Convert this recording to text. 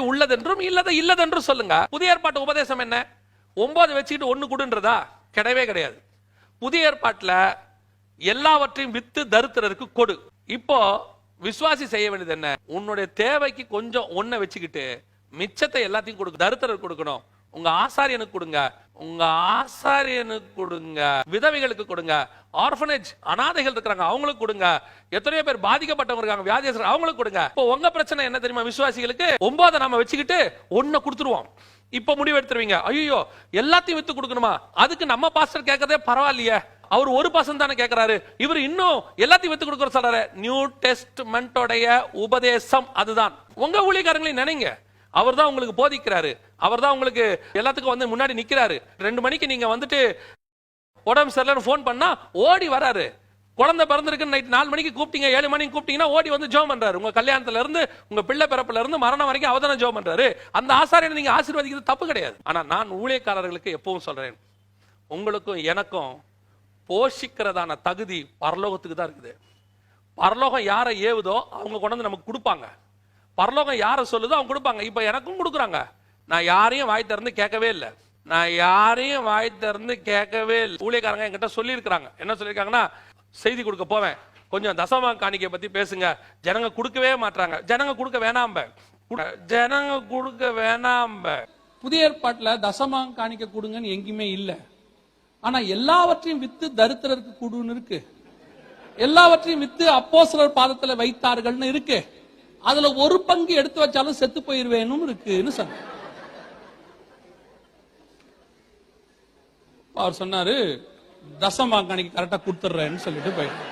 உள்ளதென்றும் இல்லதென்றும் சொல்லுங்க. புதிய ஏற்பாட்டு உபதேசம் என்ன? 9 வச்சுக்கிட்டு 1 கொடுன்றதா? கிடையவே கிடையாது. புதிய ஏற்பாட்டுல எல்லாவற்றையும் வித்து தரித்திரருக்கு கொடு. இப்போ விசுவாசி செய்ய வேண்டியது என்ன? உன்னுடைய தேவைக்கு கொஞ்சம் 1 வச்சுக்கிட்டு மிச்சத்தை எல்லாத்தையும் கொடுக்க. தரித்திரருக்கு கொடுக்கணும். உங்க ஆசாரியனுக்கு கொடுங்க, உங்க ஆசாரியனுக்கு கொடுங்க, விதவைகளுக்கு கொடுங்க, ஆர்ஃபனேஜ் அனாதைகள் இருக்காங்க அவங்களுக்கு கொடுங்க, எத்தனையோ பேர் பாதிக்கப்பட்டவங்க இருக்காங்க வியாதியஸ்தர் அவங்களுக்கு கொடுங்க. இப்போ உங்க பிரச்சனை என்ன தெரியுமா? விசுவாசிகளுக்கு 9 நாம வச்சுக்கிட்டு 1 கொடுத்துருவோம். இப்ப முடிவு எடுத்துருவீங்க, ஐயோ எல்லாத்தையும் வித்து கொடுக்கணுமா? அதுக்கு நம்ம பாஸ்டர் கேட்கறதே பரவாயில்லையே, அவர் 1% தானே கேட்கிறாரு, இவர் இன்னும் எல்லாத்தையும் வித்து கொடுக்கற சொல்றாரு. நியூ டெஸ்ட்மென்ட்டோடைய உபதேசம் அதுதான். உங்க ஊழியக்காரங்களையும் நினைங்க, அவர் தான் உங்களுக்கு போதிக்கிறாரு, அவர் தான் உங்களுக்கு எல்லாத்துக்கும் வந்து முன்னாடி நிக்கிறாரு. 2 மணிக்கு நீங்க வந்துட்டு உடம்பு சரியில்லைன்னு போன் பண்ணா ஓடி வராரு. குழந்தை பிறந்திருக்கு நைட் 4 மணிக்கு கூப்பிட்டீங்க, 7 மணிக்கு கூப்பிட்டீங்கன்னா ஓடி வந்து ஜெபம் பண்றாரு. உங்க கல்யாணத்துல இருந்து உங்க பிள்ளை பிறப்புல இருந்து மரணம் வரைக்கும் அவர் தான் ஜெபம் பண்றாரு. அந்த ஆசாரியனை நீங்க ஆசீர்வதிக்கிறது தப்பு கிடையாது. ஆனா நான் ஊழியக்காரர்களுக்கு எப்பவும் சொல்றேன், உங்களுக்கும் எனக்கும் போஷிக்கிறதான தகுதி பரலோகத்துக்கு தான் இருக்குது. பரலோகம் யாரை ஏவுதோ அவங்க கொண்டு வந்து நமக்கு கொடுப்பாங்க. பரலோகம் யாரை சொல்லுதோ அவங்க கொடுப்பாங்க. இப்ப எனக்கும் கொடுக்குறாங்க. நான் யாரையும் வாய் திறந்து கேட்கவே இல்லை. ஊழியக்காரங்க என்கிட்ட சொல்லி இருக்கிறாங்க. என்ன சொல்லியிருக்காங்கன்னா, செய்தி கொடுக்க போவேன், கொஞ்சம் தசம காணிக்கை பத்தி பேசுங்க. ஜனங்க கொடுக்கவே மாட்டாங்க. ஜனங்க கொடுக்க வேணாம்ப. புதிய ஏற்பாட்டுல தசம காணிக்கை கொடுங்கன்னு எங்கேயுமே இல்லை. ஆனா எல்லாவற்றையும் வித்து தரித்திரருக்கு கொடுன்னு இருக்கு. எல்லாவற்றையும் வித்து அப்போஸ்தலர் பாதத்துல வைத்தார்கள்னு இருக்கு. அதுல 1 பங்கு எடுத்து வச்சாலும் செத்து போயிருவேன்னு இருக்குன்னு சொன்ன. அவர் சொன்னாரு, தசம காணிக்கை கரெக்டா கொடுத்துடுறேன்னு சொல்லிட்டு போயிட்டு